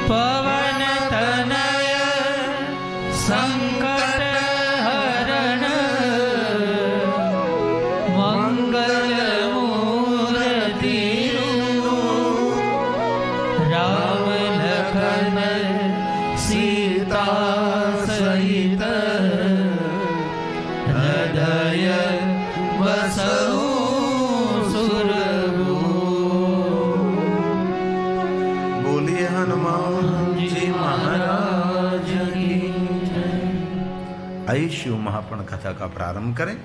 पवन तनय संकट हरण मंगल मूर्ति राम लखन सीता सहित हृदय बसहु सुरभु। बोलिए हनुमान जी महाराज की जय। आइए शिव महापुराण कथा का प्रारंभ करें।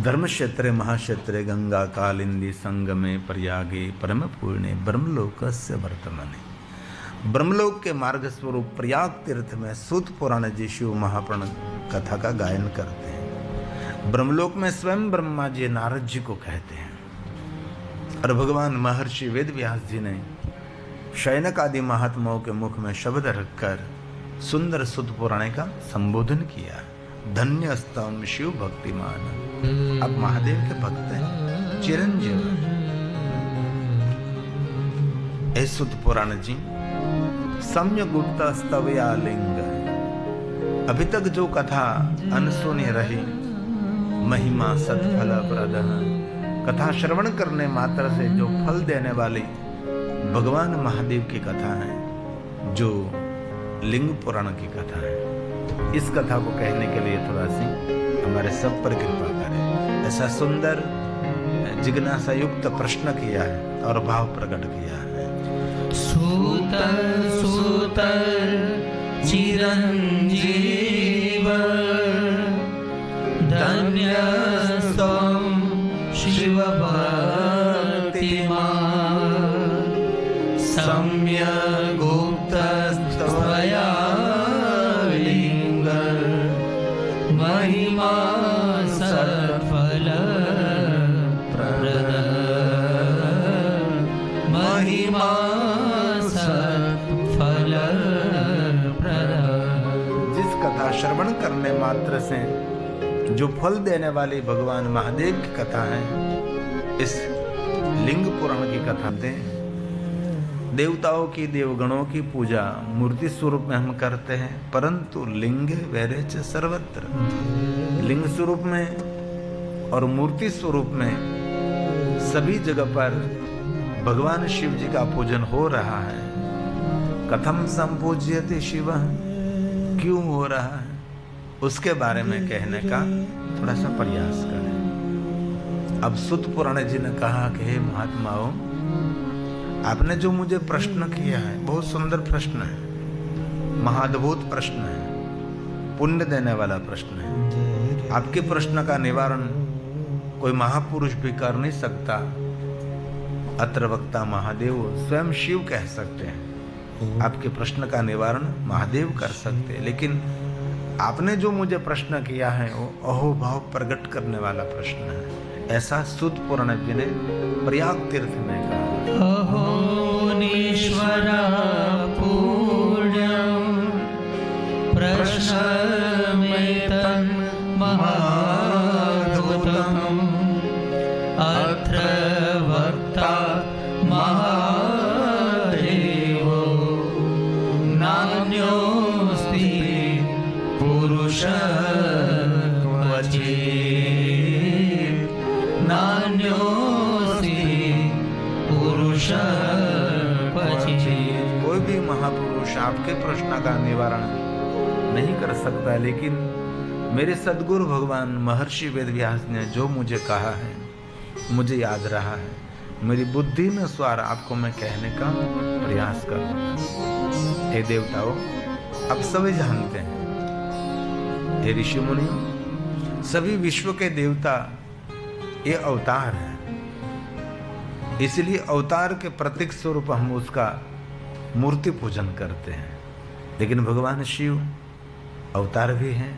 धर्म क्षेत्रे महाक्षेत्रे गंगा कालिंदी संगमे प्रयागे परम पूर्णे ब्रह्मलोकस्य वर्तमाने। ब्रह्मलोक के मार्ग स्वरूप प्रयाग तीर्थ में सूत पुराण जी शिव महापुराण कथा का गायन करते हैं। ब्रह्मलोक में स्वयं ब्रह्मा जी नारद जी को कहते हैं और भगवान महर्षि वेद व्यास जी ने शयनक आदि महात्माओं के मुख में शब्द रखकर सुंदर सूत पुराण का संबोधन किया। धन्य स्तम शिव भक्तिमान। अब महादेव के भक्त हैं, चिरंजीव। ऐ सूत पुराण जी सम्य गुप्त स्तवया लिंग। अभी तक जो कथा अनसुनी रही महिमा सत्फल प्रद। कथा श्रवण करने मात्र से जो फल देने वाली भगवान महादेव की कथा है, जो लिंग पुराण की कथा है। इस कथा को कहने के लिए थोड़ा सी हमारे सब पर कृपा करें। ऐसा सुंदर जिज्ञासा युक्त प्रश्न किया है और भाव प्रकट किया है। सूतर सूतर चिरंजीव धन्यस्त्वं शिव भक्तिमान् सम्यक् गुप्तस्त्वया लिंग महिमा सफल प्रद महिमा सफल प्रद। जिस कथा श्रवण करने मात्र से जो फल देने वाली भगवान महादेव की कथा है, इस लिंग पुराण की कथा में देवताओं की देवगणों की पूजा मूर्ति स्वरूप में हम करते हैं, परंतु लिंग वैरेच सर्वत्र। लिंग स्वरूप में और मूर्ति स्वरूप में सभी जगह पर भगवान शिव जी का पूजन हो रहा है। कथम संपूज्यते शिव, क्यों हो रहा है, उसके बारे में कहने का थोड़ा सा प्रयास करें। अब सूत पुराण जी ने कहा कि हे महात्माओं, आपने जो मुझे प्रश्न किया है बहुत सुंदर प्रश्न है, महाअद्भुत प्रश्न है, पुण्य देने वाला प्रश्न है। आपके प्रश्न का निवारण कोई महापुरुष भी कर नहीं सकता। अत्र वक्ता महादेव, स्वयं शिव कह सकते हैं। आपके प्रश्न का निवारण महादेव कर सकते हैं, लेकिन आपने जो मुझे प्रश्न किया है वो अहोभाव प्रकट करने वाला प्रश्न है। ऐसा सूत पुराण जी ने प्रयाग तीर्थ में कहा। अहोनीश्वरा पूर्णं प्रश्नमेतं महाद्भुतम् अत्र वक्ता महादेवो नान्योऽस्ति पुरुषः क्वचित् नान्योऽस्ति पुरुषः क्वचित्। कोई भी महापुरुष आपके प्रश्न का निवारण नहीं कर सकता, लेकिन मेरे सद्गुरु भगवान महर्षि वेद व्यास ने जो मुझे कहा है मुझे याद रहा है। मेरी बुद्धि में स्वार आपको मैं कहने का प्रयास करूंगा। हे देवताओं, आप सभी जानते हैं, हे ऋषि मुनियों, सभी विश्व के देवता ये अवतार है। इसलिए अवतार के प्रतीक स्वरूप हम उसका मूर्ति पूजन करते हैं। लेकिन भगवान शिव अवतार भी हैं,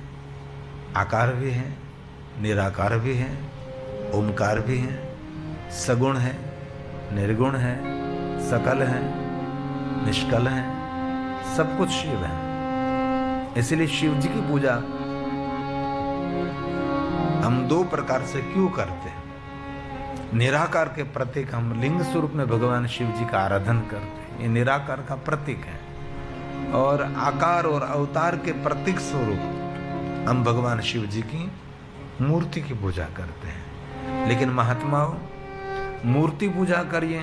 आकार भी हैं, निराकार भी हैं, ओमकार भी हैं, सगुण है, निर्गुण है, सकल है, निष्कल है, सब कुछ शिव है। इसलिए शिव जी की पूजा हम दो प्रकार से क्यों करते हैं। निराकार के प्रतीक हम लिंग स्वरूप में भगवान शिव जी का आराधन करते हैं। ये निराकार का प्रतीक है। और आकार और अवतार के प्रतीक स्वरूप हम भगवान शिव जी की मूर्ति की पूजा करते हैं। लेकिन महात्माओं, मूर्ति पूजा करिए,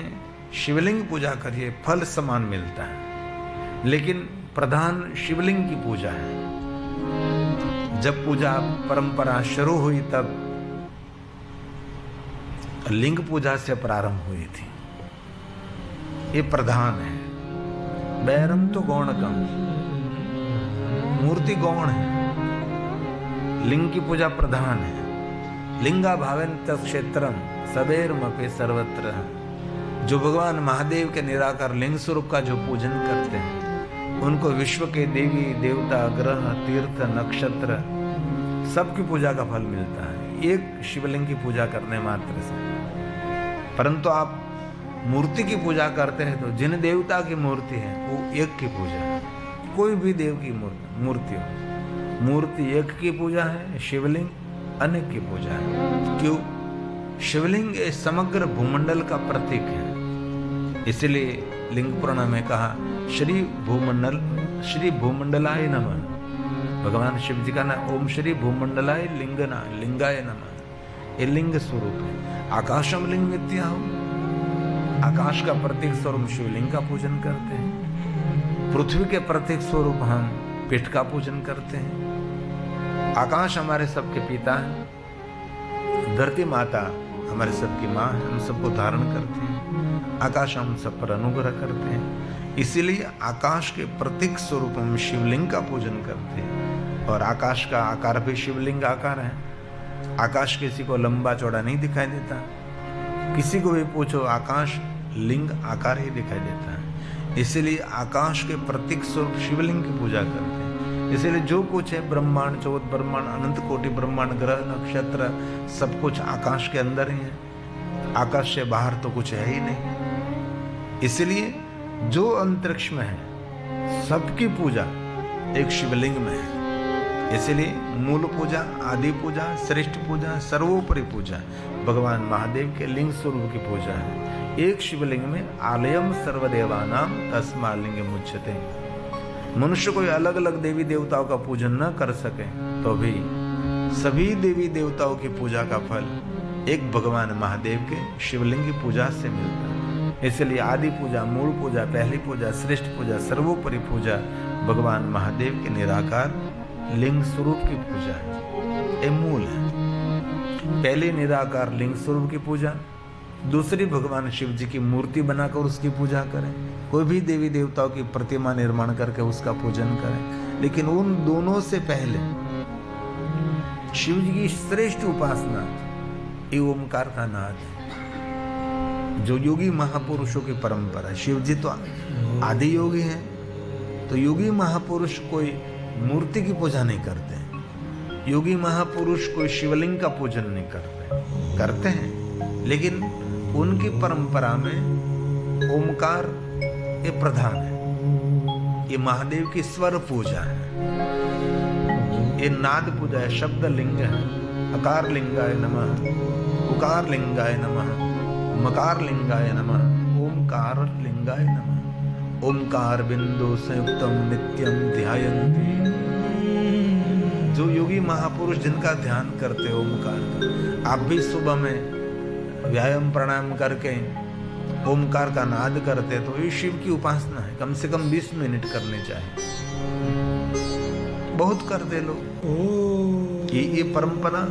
शिवलिंग पूजा करिए, फल समान मिलता है, लेकिन प्रधान शिवलिंग की पूजा है। जब पूजा परंपरा शुरू हुई तब लिंग पूजा से प्रारंभ हुई थी। ये प्रधान है। बैरम तो गौणकम, मूर्ति गौण है, लिंग की पूजा प्रधान है। लिंगा भावेन तत्क्षेत्रम सबेरमपि सर्वत्र। जो भगवान महादेव के निराकार लिंग स्वरूप का जो पूजन करते हैं, उनको विश्व के देवी देवता, ग्रह, तीर्थ, नक्षत्र सबकी पूजा का फल मिलता है, एक शिवलिंग की पूजा करने मात्र से। परंतु आप मूर्ति की पूजा करते हैं तो जिन देवता की मूर्ति है वो एक की पूजा है। कोई भी देव की मूर्ति हो, मूर्ति एक की पूजा है, शिवलिंग अनेक की पूजा है। क्यों? शिवलिंग इस समग्र भूमंडल का प्रतीक है। इसलिए लिंग पुराण में कहा श्री भूमंडलाय नमः। भगवान शिव जी का नाम ओम श्री भूमंडलाय लिंगाय नमः। ये लिंग स्वरूप है। आकाशम लिंग विद्या, आकाश का प्रतीक स्वरूप शिवलिंग का पूजन करते हैं। पृथ्वी के प्रतीक स्वरूप हम पीठ का पूजन करते हैं। आकाश हमारे सबके पिता है, धरती माता हमारे सबकी माँ है, हम सबको धारण करते हैं। आकाश हम सब पर अनुग्रह करते हैं। इसीलिए आकाश के प्रतीक स्वरूप हम शिवलिंग का पूजन करते हैं। और आकाश का आकार भी शिवलिंग आकार है। आकाश किसी को लंबा चौड़ा नहीं दिखाई देता। किसी को भी पूछो, आकाश लिंग आकार ही दिखाई देता है। इसलिए आकाश के प्रतीक स्वरूप शिवलिंग की पूजा करते हैं। इसलिए जो कुछ है ब्रह्मांड, चौथ ब्रह्मांड, अनंत कोटि ब्रह्मांड, ग्रह, नक्षत्र, सब कुछ आकाश के अंदर ही है। आकाश से बाहर तो कुछ है ही नहीं। इसलिए जो अंतरिक्ष में है सबकी पूजा एक शिवलिंग में है। इसलिए मूल पूजा, आदि पूजा, श्रेष्ठ पूजा, सर्वोपरि पूजा भगवान महादेव के लिंग स्वरूप की पूजा है। एक शिवलिंग में आलयम सर्वदेवानाम तस्मा लिंग मुच्यते। मनुष्य कोई अलग अलग देवी देवताओं का पूजन न कर सके तो भी सभी देवी देवताओं की पूजा का फल एक भगवान महादेव के शिवलिंग की पूजा से मिलता है। इसलिए आदि पूजा, मूल पूजा, पहली पूजा, श्रेष्ठ पूजा, सर्वोपरि पूजा भगवान महादेव के निराकार लिंग स्वरूप की पूजा है। ये मूल है। पहले निराकार लिंग स्वरूप की पूजा, दूसरी भगवान शिव जी की मूर्ति बनाकर उसकी पूजा करें। कोई भी देवी देवताओं की प्रतिमा निर्माण करके उसका पूजन करें। लेकिन उन दोनों से पहले शिव जी की श्रेष्ठ उपासना ये ओमकार का नाद है, जो योगी महापुरुषों की परंपरा है। शिव जी तो आदि योगी हैं, तो योगी महापुरुष कोई मूर्ति की पूजा नहीं करते। योगी महापुरुष कोई शिवलिंग का पूजन नहीं करते हैं, लेकिन उनकी परंपरा में ओमकार ये प्रधान है। ये महादेव की स्वर पूजा है, ये नाद पूजा है, शब्द लिंग है। अकार लिंगाय नमः, उकार लिंगाय नमः, मकार लिंगाय नमः, ओमकार लिंगाय नमः। ओमकार बिंदु संयुक्तम नित्यम ध्यायन्ति। जो योगी महापुरुष जिनका ध्यान करते हो ओमकार का, आप भी सुबह में व्यायाम प्राणायाम करके ओमकार का नाद करते तो ये शिव की उपासना है। कम से कम 20 मिनट करने चाहिए। बहुत करते लोग। ये परंपरा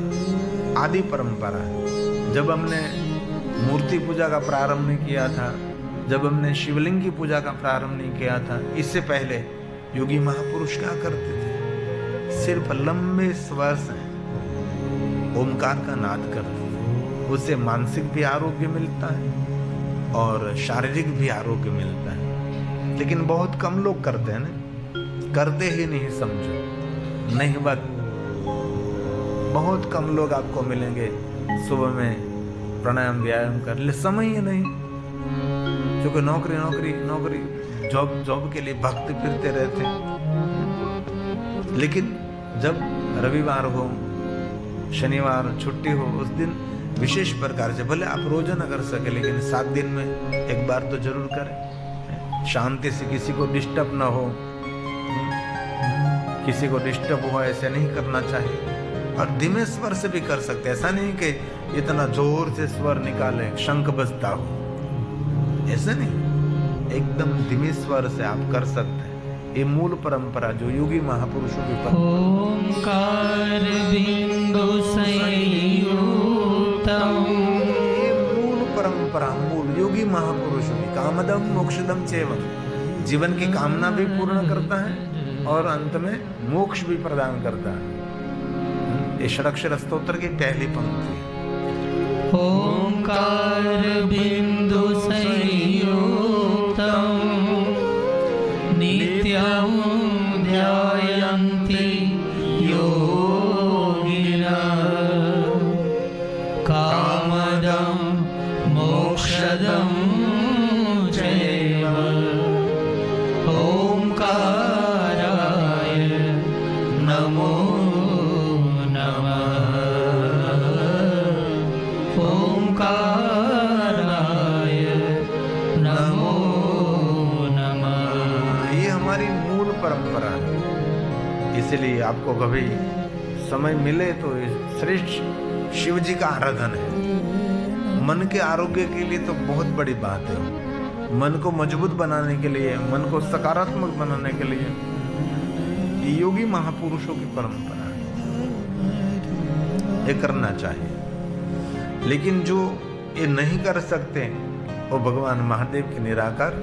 आदि परंपरा है। जब हमने मूर्ति पूजा का प्रारंभ नहीं किया था, जब हमने शिवलिंग की पूजा का प्रारंभ नहीं किया था, इससे पहले योगी महापुरुष क्या करते थे? सिर्फ लंबे स्वर से ओमकार का नाद करते थे। उससे मानसिक भी आरोग्य मिलता है और शारीरिक भी आरोग्य मिलता है। लेकिन बहुत कम लोग करते हैं ना, करते ही नहीं, समझो नहीं बात। बहुत कम लोग आपको मिलेंगे सुबह में प्राणायाम व्यायाम कर ले, समय ही नहीं, क्योंकि नौकरी जॉब के लिए भक्त फिरते रहते। लेकिन जब रविवार हो, शनिवार छुट्टी हो, उस दिन विशेष प्रकार से, भले आप रोज न कर सके लेकिन 7 दिन में एक बार तो जरूर करें। शांति से, किसी को डिस्टर्ब ना हो, किसी को डिस्टर्ब हुआ ऐसे नहीं करना चाहिए। और धीमे स्वर से भी कर सकते, ऐसा नहीं कि इतना जोर से स्वर निकाले शंख बजता हो, ऐसा नहीं, एकदम धीमे स्वर से आप कर सकते हैं। ये मूल परंपरा जो योगी महापुरुषों की ओंकार बिंदु संयुक्तम, ये मूल परंपरा, मूल योगी महापुरुषों की। कामदम मोक्षदम चैव, जीवन की कामना भी पूर्ण करता है और अंत में मोक्ष भी प्रदान करता है। ये षडाक्षर स्तोत्र की पहली पंक्ति। ओंकार बिंदु संयुक्तम नित्यं ध्यायन्ति योगिनः कामदं मोक्षदं चैव ओंकाराय नमो नमः। ओंकाराय नमो नमः। ये हमारी मूल परंपरा है, इसलिए आपको कभी समय मिले तो श्रेष्ठ शिव जी का आराधन है। मन के आरोग्य के लिए तो बहुत बड़ी बात है। मन को मजबूत बनाने के लिए, मन को सकारात्मक बनाने के लिए ये योगी महापुरुषों की परंपरा है, ये करना चाहिए। लेकिन जो ये नहीं कर सकते वो भगवान महादेव के निराकार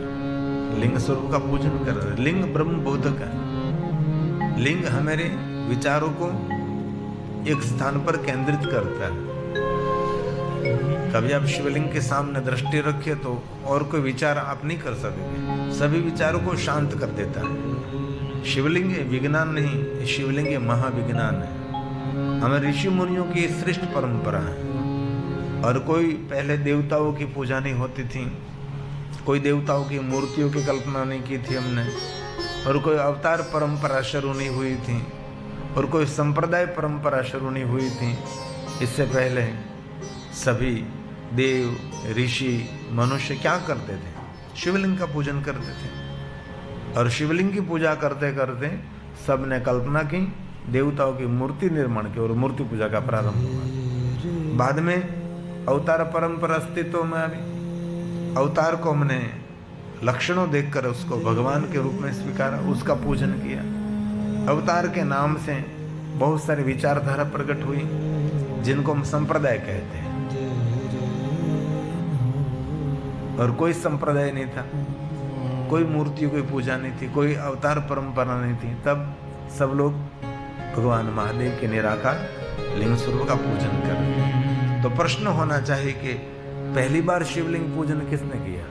लिंग स्वरूप का पूजन कर रहे। लिंग ब्रह्म बोधक है। लिंग हमारे विचारों को एक स्थान पर केंद्रित करता है। कभी आप शिवलिंग के सामने दृष्टि रखिए तो और कोई विचार आप नहीं कर सकेंगे, सभी विचारों को शांत कर देता है। शिवलिंग विज्ञान नहीं, शिवलिंग महाविज्ञान है। हमारे ऋषि मुनियों की श्रेष्ठ परंपरा है। और कोई पहले देवताओं की पूजा नहीं होती थी, कोई देवताओं की मूर्तियों की कल्पना नहीं की थी हमने, और कोई अवतार परंपरा शुरू नहीं हुई थी, और कोई संप्रदाय परंपरा शुरू नहीं हुई थी। इससे पहले सभी देव, ऋषि, मनुष्य क्या करते थे? शिवलिंग का पूजन करते थे। और शिवलिंग की पूजा करते करते सबने कल्पना की, देवताओं की मूर्ति निर्माण की और मूर्ति पूजा का प्रारंभ हुआ। बाद में अवतार परंपरा अस्तित्व में आई। अवतार को हमने लक्षणों देखकर उसको भगवान के रूप में स्वीकारा, उसका पूजन किया। अवतार के नाम से बहुत सारी विचारधारा प्रकट हुई जिनको हम संप्रदाय कहते हैं। और कोई संप्रदाय नहीं था, कोई मूर्तियों की पूजा नहीं थी, कोई अवतार परंपरा नहीं थी। तब सब लोग भगवान महादेव के निराकार लिंग स्वरूप का पूजन कर रहे हैं। तो प्रश्न होना चाहिए कि पहली बार शिवलिंग पूजन किसने किया?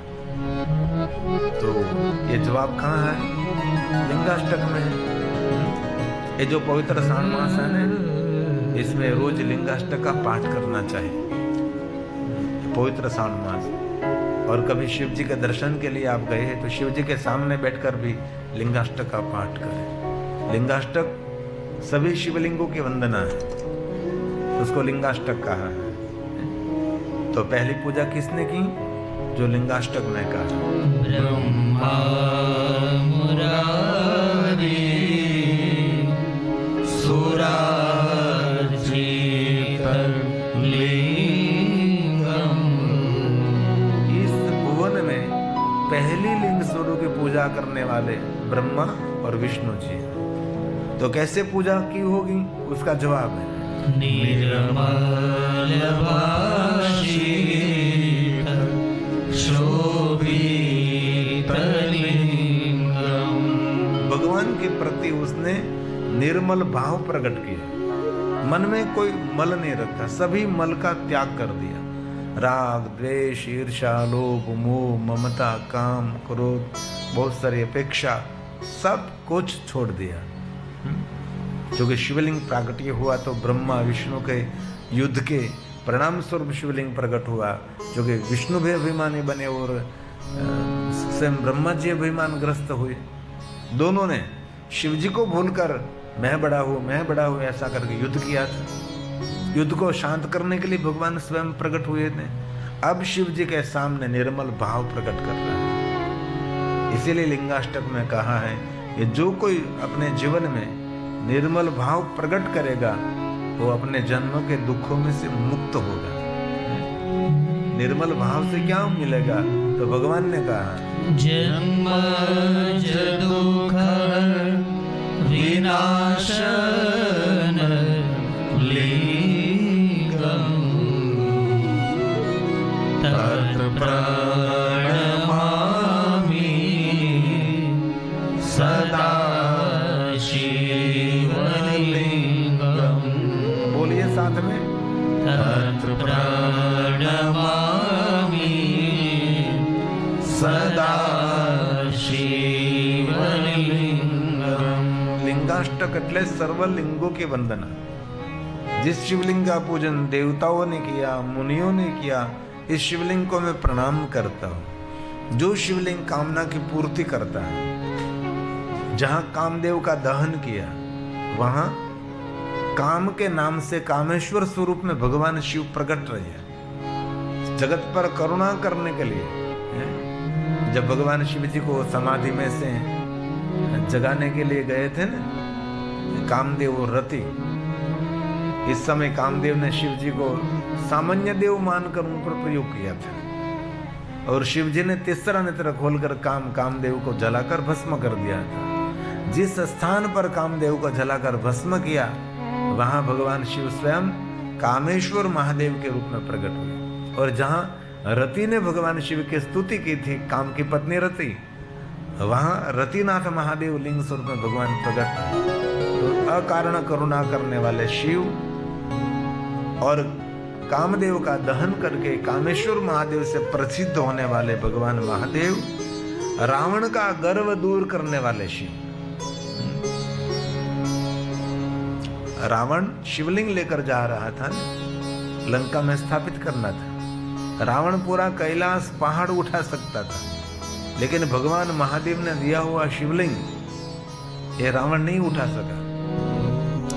तो ये जवाब कहाँ है? लिंगाष्टक में है। ये जो पवित्र श्रावण मास है ना, इसमें रोज लिंगाष्टक का पाठ करना चाहिए, पवित्र श्रावण मास। और कभी शिव जी के दर्शन के लिए आप गए हैं तो शिव जी के सामने बैठकर भी लिंगाष्टक का पाठ करें। लिंगाष्टक सभी शिवलिंगों की वंदना है, उसको लिंगाष्टक कहा है। तो पहली पूजा किसने की? जो लिंगाष्टक ने कहा। ब्रह्मा मुरारी सुरार्चित लिंगम। इस भुवन में पहली लिंग स्वरूप की पूजा करने वाले ब्रह्मा और विष्णु जी। तो कैसे पूजा की होगी उसका जवाब है निर्मल भाषित शोभित लिंगम। भगवान के प्रति उसने निर्मल भाव प्रकट किया, मन में कोई मल नहीं रखा, सभी मल का त्याग कर दिया। राग, द्वेष, ईर्ष्या, लोभ, मोह, ममता, काम, क्रोध, बहुत सारी अपेक्षा, सब कुछ छोड़ दिया। जो कि शिवलिंग प्राकट्य हुआ तो ब्रह्मा विष्णु के युद्ध के परिणाम स्वरूप शिवलिंग प्रकट हुआ, जो कि विष्णु भी अभिमानी बने और स्वयं ब्रह्मा जी अभिमान ग्रस्त हुए। दोनों ने शिव जी को भूलकर मैं बड़ा हूं ऐसा करके युद्ध किया था। युद्ध को शांत करने के लिए भगवान स्वयं प्रकट हुए थे। अब शिव जी के सामने निर्मल भाव प्रकट कर रहा है। इसीलिए लिंगाष्टक में कहा है कि जो कोई अपने जीवन में निर्मल भाव प्रकट करेगा वो अपने जन्मों के दुखों में से मुक्त होगा। निर्मल भाव से क्या मिलेगा? तो भगवान ने कहा जन्म दुख विनाशन लिंगम तत्र प्रणमामि सदा शिवलिंगम। बोलिए साथ में, तत्र प्रणमामि सदा शिवलिंगम। लिंगाष्टक એટલે सर्व लिंगों की वंदना। जिस शिवलिंग का पूजन देवताओं ने किया, मुनियों ने किया, इस शिवलिंग को मैं प्रणाम करता हूँ। जो शिवलिंग कामना की पूर्ति करता है, जहाँ कामदेव का दहन किया, वहाँ काम के नाम से कामेश्वर स्वरूप में भगवान शिव प्रकट रहे हैं जगत पर करुणा करने के लिए। जब भगवान शिव जी को समाधि में से जगाने के लिए गए थे ना कामदेव और रति, इस समय कामदेव ने शिव जी को सामान्य देव मानकर उन पर प्रयोग किया था और शिव जी ने तीसरा नेत्र खोलकर कामदेव को जलाकर भस्म कर दिया था। जिस स्थान पर कामदेव को जलाकर भस्म किया वहां भगवान शिव स्वयं कामेश्वर महादेव के रूप में प्रकट हुए। और जहां रति ने भगवान शिव की स्तुति की थी, काम की पत्नी रति, वहां रतिनाथ महादेव लिंग स्वरूप में भगवान प्रकट हुए। तो अकारण करुणा करने वाले शिव और कामदेव का दहन करके कामेश्वर महादेव से प्रसिद्ध होने वाले भगवान महादेव, रावण का गर्व दूर करने वाले शिव। रावण शिवलिंग लेकर जा रहा था, लंका में स्थापित करना था। रावण पूरा कैलाश पहाड़ उठा सकता था, लेकिन भगवान महादेव ने दिया हुआ शिवलिंग ये रावण नहीं उठा सका।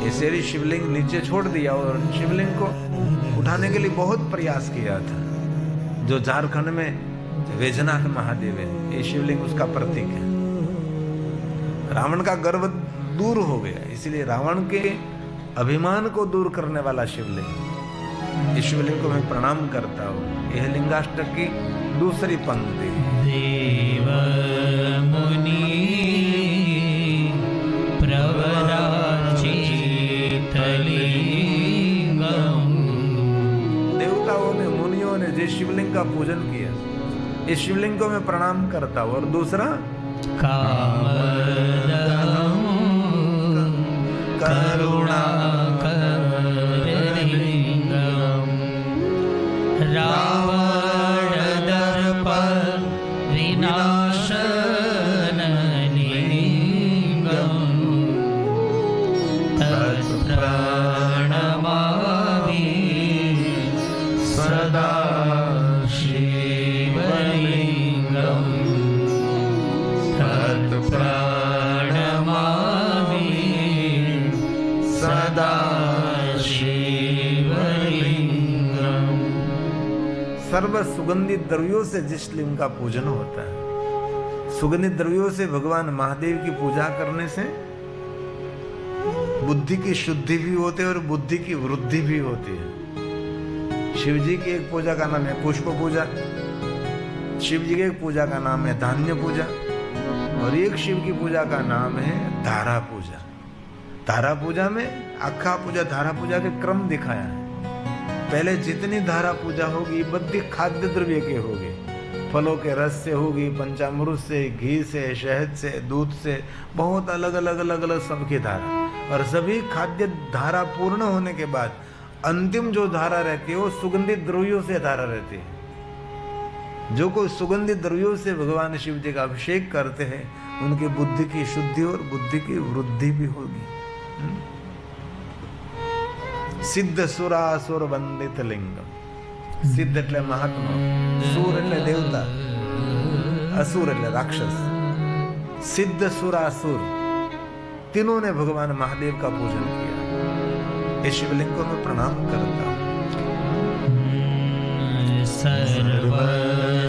इसलिए शिवलिंग नीचे छोड़ दिया और शिवलिंग को उठाने के लिए बहुत प्रयास किया था। जो झारखंड में वैजनाथ महादेव है, ये शिवलिंग उसका प्रतीक है। रावण का गर्व दूर हो गया, इसलिए रावण के अभिमान को दूर करने वाला शिवलिंग, इस शिवलिंग को मैं प्रणाम करता हूँ। यह लिंगाष्टक की दूसरी पंक्ति। देव मुनि प्रवराचित लिंगम। देवताओं ने, मुनियों ने जिस शिवलिंग का पूजन किया, इस शिवलिंग को मैं प्रणाम करता हूँ। और दूसरा कामदहं करुणाकरलिंगम रावण दर्प विनाशन लिंगम तत्प्रणमामि सदा शिवलिंगम तत्प्रणमामि सदा शिवलिंगम। सर्व सुगंधित द्रव्यों से जिस लिंग का पूजन होता है, सुगंधित द्रव्यों से भगवान महादेव की पूजा करने से बुद्धि की शुद्धि भी होती है और बुद्धि की वृद्धि भी होती है। शिव जी की एक पूजा का नाम है पुष्प पूजा, शिव जी की एक पूजा का नाम है धान्य पूजा, और एक शिव की पूजा का नाम है धारा पूजा। धारा पूजा में अखा पूजा, धारा पूजा के क्रम दिखाया है। पहले जितनी धारा पूजा होगी बद्धी खाद्य द्रव्य के होगी, फलों के रस से होगी, पंचामृत से, घी से, शहद से, दूध से, बहुत अलग अलग सबकी धारा। और सभी खाद्य धारा पूर्ण होने के बाद अंतिम जो धारा रहती है वो सुगंधित द्रव्यों से धारा रहती है। जो कोई सुगंधित द्रव्यों से भगवान शिव जी का अभिषेक करते हैं उनकी बुद्धि की शुद्धि और बुद्धि की वृद्धि भी होगी। सिद्ध सुरासुर वंदित लिंगम। सिद्ध એટલે મહાત્મા, સુર એટલે દેવતા, असुर એટલે राक्षस। सिद्ध सुरासुर तीनों ने भगवान महादेव का पूजन किया। इस शिवलिंग को मैं प्रणाम करता हूँ। सर्व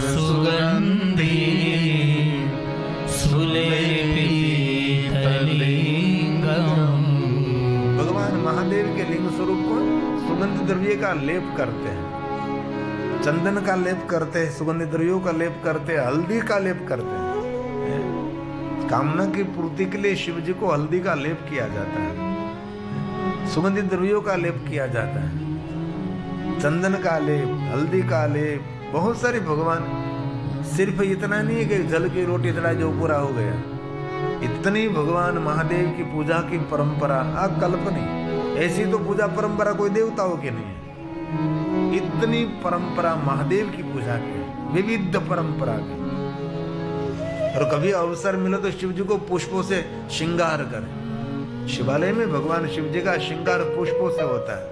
सुगंधि सुलेपितलिंगम। भगवान महादेव के लिंग स्वरूप को सुगंध द्रव्य का लेप करते हैं, चंदन का लेप करते हैं, सुगंधित द्रव्यों का लेप करते हैं, हल्दी का लेप करते हैं। कामना की पूर्ति के लिए शिव जी को हल्दी का लेप किया जाता है, सुगंधित द्रव्यों का लेप किया जाता है, चंदन का लेप, हल्दी का लेप, बहुत सारे भगवान। सिर्फ इतना नहीं है कि जल की रोटी चढ़ाई जो पूरा हो गया, इतनी भगवान महादेव की पूजा की परंपरा अकल्पनीय। ऐसी तो पूजा परंपरा कोई देवताओं की नहीं है, इतनी परंपरा महादेव की पूजा की, विविध परंपरा की। और कभी अवसर मिले तो शिव जी को पुष्पों से श्रृंगार करें। शिवालय में भगवान शिव जी का श्रृंगार पुष्पों से होता है,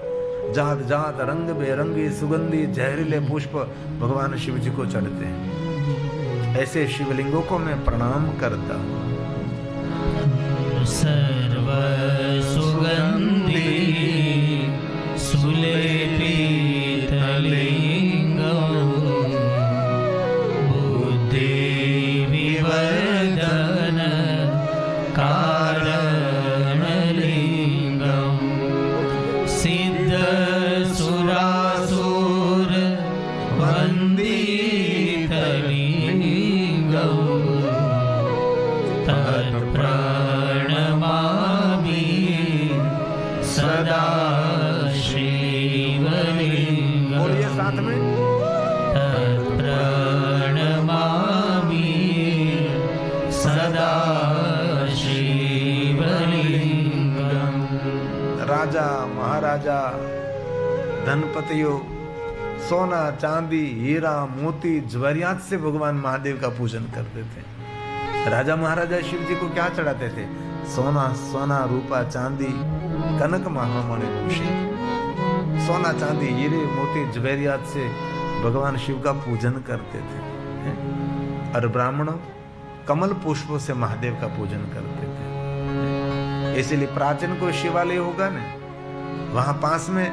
जात जात रंग बेरंगी सुगंधी जहरीले पुष्प भगवान शिव जी को चढ़ते हैं। ऐसे शिवलिंगों को मैं प्रणाम करता हूँ। सर्व सुगंधि सुलेपितलिंगम बुद्धि विवर्धन कारणलिंगम सिद्ध सुरासुर वंदितलिंगम तत्प्रणमामि सदा शिवलिंगम। बोलिए साथ में, तत्प्रणमामि सदा शिवलिंगम। राजा महाराजा धनपतियों सोना चांदी हीरा मोती ज्वारियात से भगवान महादेव का पूजन करते थे। राजा महाराजा शिव जी को क्या चढ़ाते थे? सोना सोना रूपा चांदी कनक महामणि भूषित। सोना चांदी हीरे मोती ज्वारियात से भगवान शिव का पूजन करते थे। और ब्राह्मणों कमल पुष्पों से महादेव का पूजन करते थे। इसीलिए प्राचीन कोई शिवालय होगा ना, वहां पास में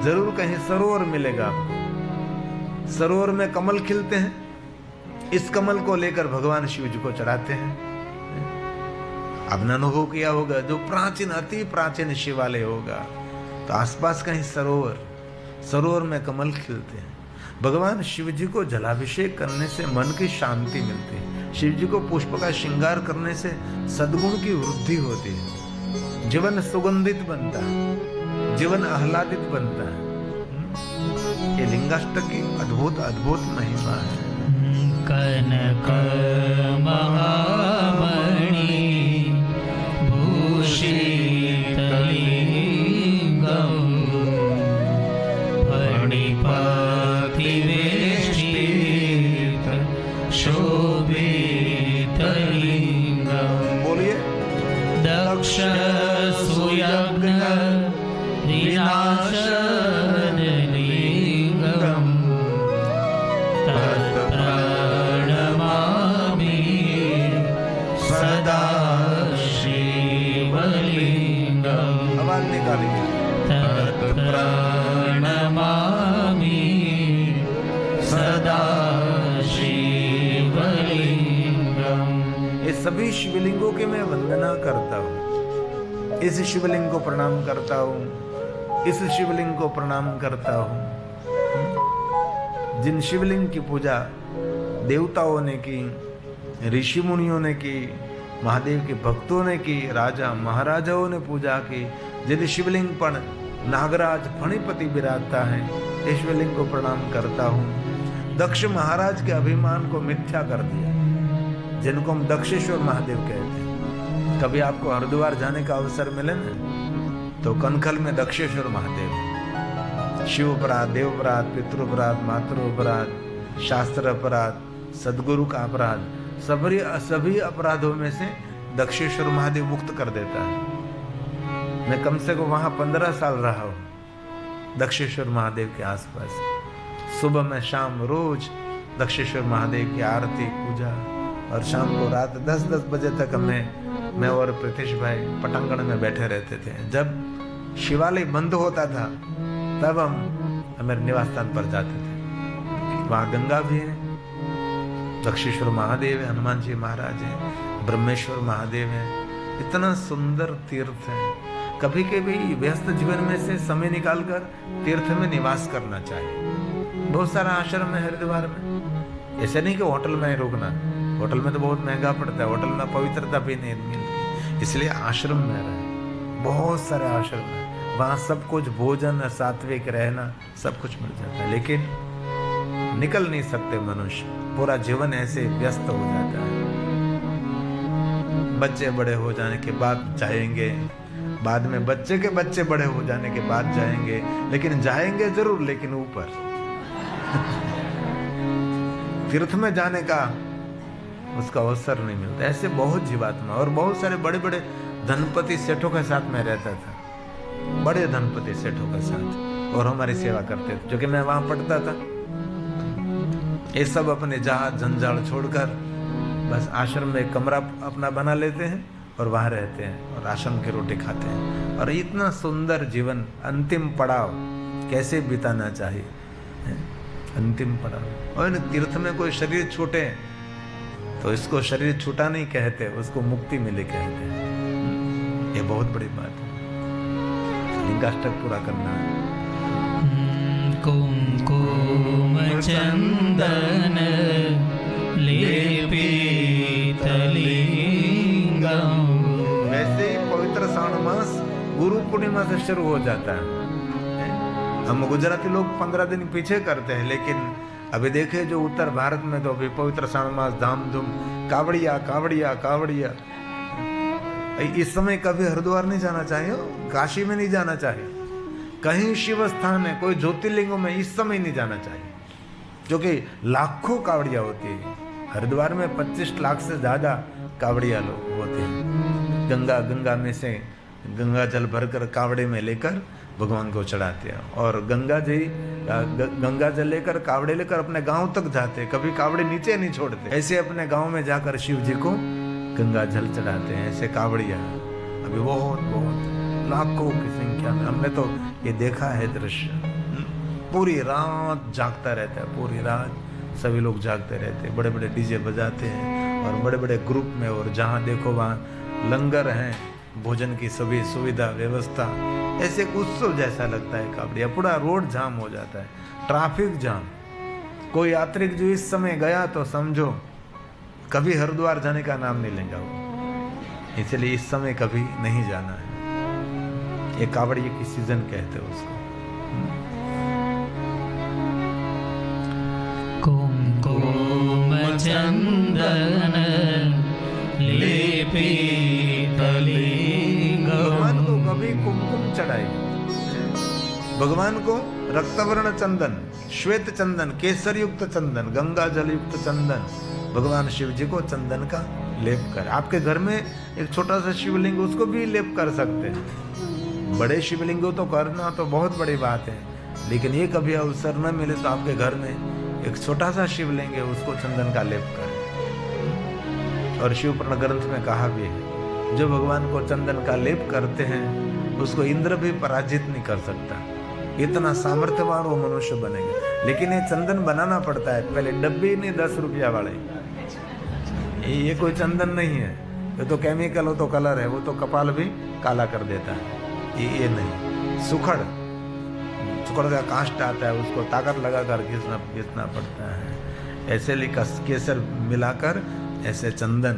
जरूर कहीं सरोवर मिलेगा आपको। सरोवर में कमल खिलते हैं, इस कमल को लेकर भगवान शिव जी को चढ़ाते हैं। आपने अनुभव किया होगा, जो प्राचीन अति प्राचीन शिवालय होगा तो आसपास कहीं सरोवर में कमल खिलते हैं। भगवान शिव जी को जलाभिषेक करने से मन की शांति मिलती है। शिव जी को पुष्प का श्रृंगार करने से सद्गुण की वृद्धि होती है, जीवन सुगंधित बनता है, जीवन आह्लादित बनता है। ये लिंगाष्टक की अद्भुत अद्भुत महिमा है। कनक महामणि भूषितलिंगम फणिपतिवेष्टित शोभितलिंगम। बोलिए, दक्ष सुयज्ञ विनाशनलिंगम तत्प्रणमामि सदा शिवलिंगम। आवाज निकालिए। तत्प्रणमामि सदा शिवलिंगम। ये सभी शिवलिंगों की मैं वंदना करता हूँ। इस शिवलिंग को प्रणाम करता हूँ, इस शिवलिंग को प्रणाम करता हूँ। जिन शिवलिंग की पूजा देवताओं ने की, ऋषि मुनियों ने की, महादेव के भक्तों ने की, राजा महाराजाओं ने पूजा की, जिन शिवलिंग पर नागराज फणिपति विराजता है, इस शिवलिंग को प्रणाम करता हूँ। दक्ष महाराज के अभिमान को मिथ्या कर दिया, जिनको हम दक्षेश्वर महादेव कहते हैं। कभी आपको हरिद्वार जाने का अवसर मिले ना, तो कनखल में दक्षेश्वर महादेव, शिव अपराध, देव अपराध, पितृ अपराध, मातृ अपराध, शास्त्र अपराध, सदगुरु का अपराध, सभी अपराधों में से दक्षेश्वर महादेव मुक्त कर देता है। मैं कम से कम वहां 15 साल रहा हूं, दक्षेश्वर महादेव के आसपास। सुबह में शाम रोज दक्षेश्वर महादेव की आरती पूजा, और शाम को रात 10-10 बजे तक मैं और प्रीतिश भाई पटांगण में बैठे रहते थे। जब शिवालय बंद होता था तब हम हमारे निवास स्थान पर जाते थे। वहां गंगा भी है, दक्षेश्वर महादेव है, हनुमान जी महाराज है, ब्रह्मेश्वर महादेव है। इतना सुंदर तीर्थ है। कभी कभी व्यस्त जीवन में से समय निकालकर तीर्थ में निवास करना चाहिए। बहुत सारा आश्रम है हरिद्वार में। ऐसे नहीं कि होटल में ही रुकना, होटल में तो बहुत महंगा पड़ता है, होटल में पवित्रता भी नहीं मिलती, इसलिए आश्रम में रहे। बहुत सारे आश्रम है, वहां सब कुछ भोजन, सात्विक रहना सब कुछ मिल जाता है। लेकिन निकल नहीं सकते मनुष्य, पूरा जीवन ऐसे व्यस्त हो जाता है। बच्चे बड़े हो जाने के बाद जाएंगे, बाद में बच्चे के बच्चे बड़े हो जाने के बाद जाएंगे, लेकिन जाएंगे जरूर, लेकिन ऊपर तीर्थ में जाने का उसका अवसर नहीं मिलता। ऐसे बहुत जीवात्मा और बहुत सारे बड़े बड़े धनपति सेठों के साथ में रहता था, बड़े धनपति सेठों के साथ, और हमारी सेवा करते थे। जो कि मैं वहां पढ़ता था, ये सब अपने जहाज जंजाल छोड़कर बस आश्रम में एक कमरा अपना बना लेते हैं और वहां रहते हैं और आश्रम की रोटी खाते हैं। और इतना सुंदर जीवन, अंतिम पड़ाव कैसे बिताना चाहिए, अंतिम पड़ाव। और तीर्थ में कोई शरीर छूटे तो इसको शरीर छूटा नहीं कहते, उसको मुक्ति मिले कहते हैं। ये बहुत बड़ी बात है। लिंगाष्टक पूरा करना है। कुमकुम चंदन लेपितलिंगम। वैसे ही पवित्र श्रावण मास गुरु पूर्णिमा से शुरू हो जाता है। हम गुजराती लोग 15 दिन पीछे करते हैं, लेकिन अभी देखे जो उत्तर भारत में तो अभी पवित्र श्रावण मास धाम-धूम, कावड़िया कावड़िया कावड़िया। इस समय कभी हरिद्वार नहीं जाना चाहिए, काशी में नहीं जाना चाहिए, कहीं शिव स्थान है, कोई ज्योतिर्लिंगों में इस समय नहीं जाना चाहिए, क्योंकि लाखों कावड़िया होती है। हरिद्वार में 25 लाख से ज्यादा कावड़िया लोग होते हैं। गंगा में से गंगा जल भरकर कावड़े में लेकर भगवान को चढ़ाते हैं, और गंगा जल लेकर कावड़े लेकर अपने गांव तक जाते हैं। कभी कावड़े नीचे नहीं छोड़ते, ऐसे अपने गांव में जाकर शिव जी को गंगा जल चढ़ाते हैं। ऐसे कावड़िया अभी बहुत लाखों की संख्या में। हमने तो ये देखा है दृश्य, पूरी रात जागता रहता है, पूरी रात सभी लोग जागते रहते हैं, बड़े बड़े डीजे बजाते हैं और बड़े बड़े ग्रुप में, और जहाँ देखो वहाँ लंगर हैं, भोजन की सभी सुविधा व्यवस्था, ऐसे उत्सव जैसा लगता है कावड़िया। पूरा रोड जाम हो जाता है, ट्रैफिक जाम। कोई यात्री जो इस समय गया तो समझो कभी हरिद्वार जाने का नाम नहीं लेगा वो, इसलिए इस समय कभी नहीं जाना है। ये कावड़िया की सीजन कहते हैं उसको। कुमकुम चंदन लेपितलिंगम। भगवान को कभी कुमकुम चढ़ाई, भगवान को रक्तवर्ण चंदन, श्वेत चंदन, केसर युक्त चंदन, गंगा जल युक्त चंदन, भगवान शिव जी को चंदन का लेप कर। आपके घर में एक छोटा सा शिवलिंग, उसको भी लेप कर सकते हैं। बड़े शिवलिंग तो करना तो बहुत बड़ी बात है, लेकिन ये कभी अवसर न मिले तो आपके घर में एक छोटा सा शिवलिंग है, उसको चंदन का लेप करें। और शिव पुराण ग्रंथ में कहा भी है, जो भगवान को चंदन का लेप करते हैं उसको इंद्र भी पराजित नहीं कर सकता। इतना सामर्थ्यवान वो मनुष्य बनेगा। लेकिन ये चंदन बनाना पड़ता है, पहले डब्बे नहीं 10 रुपया वाले, ये कोई चंदन नहीं है, ये तो केमिकल हो तो कलर है, वो तो कपाल भी काला कर देता है। ये नहीं, सुखड़ का कांस्ट आता है, उसको ताकत लगाकर घिसना पड़ता है। ऐसे केसर मिलाकर ऐसे चंदन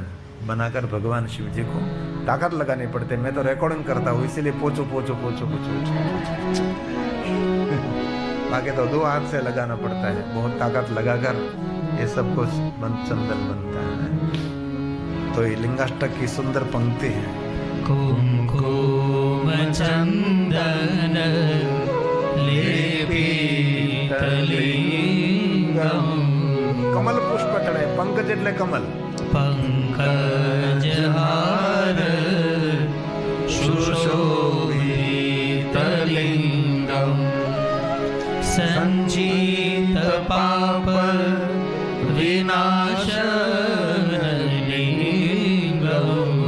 बनाकर भगवान शिव जी को ताकत लगानी पड़ती है। मैं तो रिकॉर्डिंग करता हूँ, इसीलिए पोछो बाकी तो 2 हाथ से लगाना पड़ता है, बहुत ताकत लगाकर ये सब कुछ चंदन बनता है। तो ये लिंगाष्टक की सुंदर पंक्ति है। कुमकुम चंदन लेपितलिंगम। कमल पुष्प चढ़े, पंकज એટલે कमल, पंकजहार सुशोभितलिंगम। संचित पाप विनाशनलिंगम।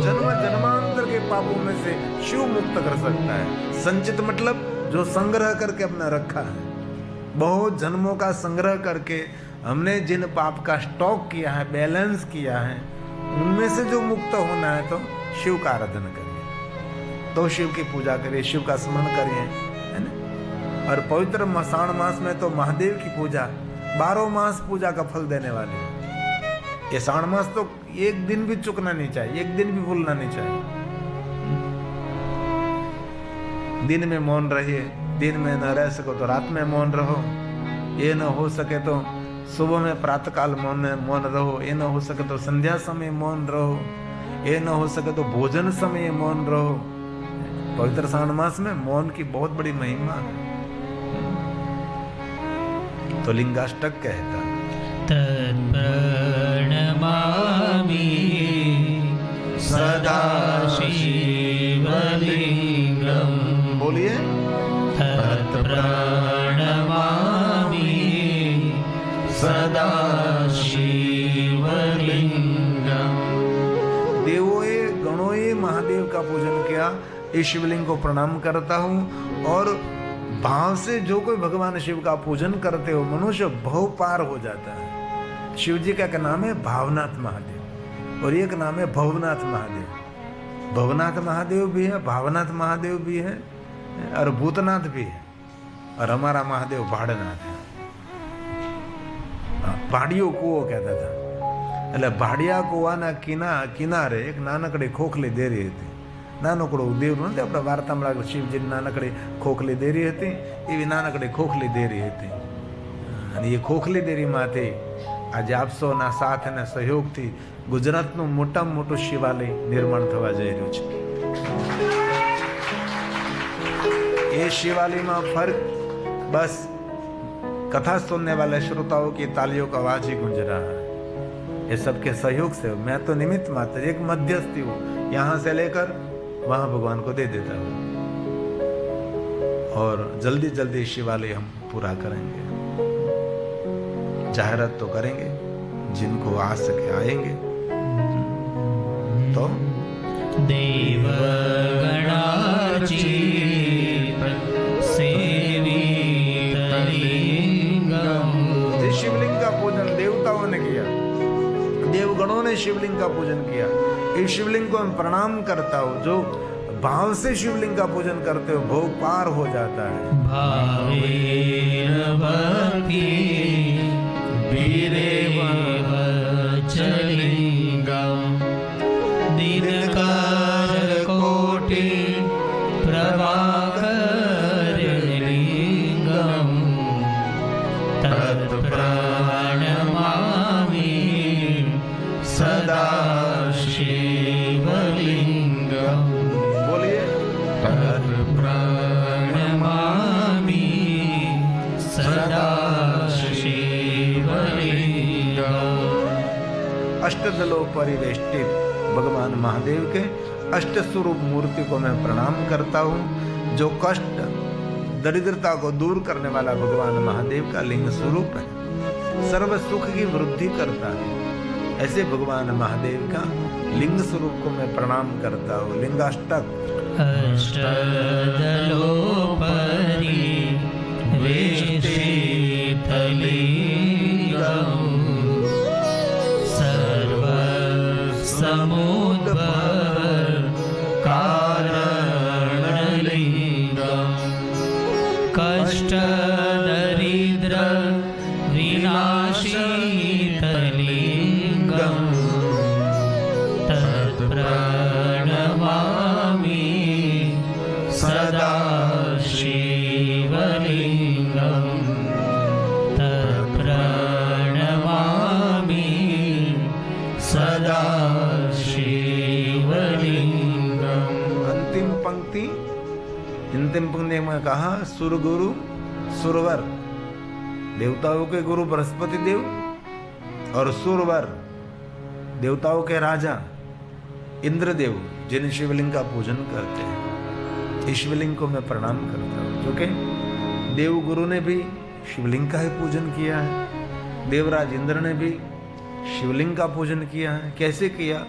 जन्म जन्मांतर के पापों में से शिव मुक्त कर सकता है। संचित मतलब जो संग्रह करके अपना रखा है, बहुत जन्मों का संग्रह करके हमने जिन पाप का स्टॉक किया है, बैलेंस किया है, उनमें से जो मुक्त होना है तो शिव का आराधना करिए, तो शिव की पूजा करिए, शिव का स्मरण करिए, है ना। और पवित्र सावन मास में तो महादेव की पूजा 12 मास पूजा का फल देने वाली है। ये सावन मास तो एक दिन भी चुकना नहीं चाहिए, एक दिन भी भूलना नहीं चाहिए। दिन में मौन रहिए, दिन में न रह सको तो रात में मौन रहो, ये न हो सके तो सुबह में प्रातः काल मौन रहो, ये न हो सके तो संध्या समय मौन रहो, ये न हो सके तो भोजन समय मौन रहो। पवित्र सावन मास में मौन की बहुत बड़ी महिमा है। तो लिंगाष्टक कहता तत्प्रणमामि सदा शिवलिंगम। बोलिए, तत्प्रणमामि सदा शिवलिंगम। देवोए गणोए महादेव का पूजन किया, इस शिवलिंग को प्रणाम करता हूँ। और भाव से जो कोई भगवान शिव का पूजन करते हो, मनुष्य भव पार हो जाता है। शिव जी का एक नाम है भावनाथ महादेव और एक नाम है भवनाथ महादेव। भवनाथ महादेव भी है, भावनाथ महादेव भी है और भूतनाथ भी है। और हमारा महादेव भाड़नाथ है। भाड़ियो कुओ कहता था, એટલે ભાડિયા કુવાના કિનારે એક નાનકડી ખોખલી દેરી હતી। નાનકડું દેવરું નથી આપણે વાર્તામાં શિવજી નાનકડી ખોખલી દેરી હતી, એવી નાનકડી ખોખલી દેરી હતી। અને એ ખોખલી દેરીમાંથી આજે આપસોના સાથ અને સહયોગથી ગુજરાતનું મોટામાં મોટું શિવાલય નિર્માણ થવા જઈ રહ્યું છે। એ शिवालयમાં फर्क बस कथा सुनने वाले श्रोताओं की तालियों का आवाज ही गूंज रहा है। ये सबके सहयोग से, मैं तो निमित्त मात्र एक मध्यस्थी हूँ, यहाँ से लेकर वहां भगवान को दे देता हूँ। और जल्दी जल्दी शिवालय हम पूरा करेंगे, जाहिरात तो करेंगे, जिनको आ सके आएंगे। तो देवगणाची शिवलिंग का पूजन देवताओं ने किया, देवगणों ने शिवलिंग का पूजन किया। इस शिवलिंग को मैं प्रणाम करता हूँ। जो भाव से शिवलिंग का पूजन करते हो भव पार हो जाता है। भावेन भक्ति वीरेव चलिंगम दिनकर कोटि प्रभाकर लिंगम तत्प्रणमामि सदा शिवलिंगम। बोलिए, तत्प्रणमामि सदा शिवलिंगम। अष्टदलों परिवेष्टित भगवान महादेव के अष्ट स्वरूप मूर्ति को मैं प्रणाम करता हूँ। जो कष्ट दरिद्रता को दूर करने वाला भगवान महादेव का लिंग स्वरूप है, सर्व सुख की वृद्धि करता है। ऐसे भगवान महादेव का लिंग स्वरूप को मैं प्रणाम करता हूँ। लिंगाष्टक। अष्टदलों परिवेष्टित लिंगम सर्व समुद्भव कारणलिंगम कष्ट दरिद्र विनाशितलिंगम तत्प्रणमामि सदा शिवलिंगम तत्प्रणमामि सदा शिवलिंगम। अंतिम पंक्ति में कहा सुरगुरु सुरवर, देवताओं के गुरु बृहस्पति देव और सुरवर देवताओं के राजा इंद्रदेव जिन शिवलिंग का पूजन करते हैं। इस शिवलिंग को मैं प्रणाम करता हूँ, क्योंकि देवगुरु ने भी शिवलिंग का ही पूजन किया है, देवराज इंद्र ने भी शिवलिंग का पूजन किया है। कैसे किया?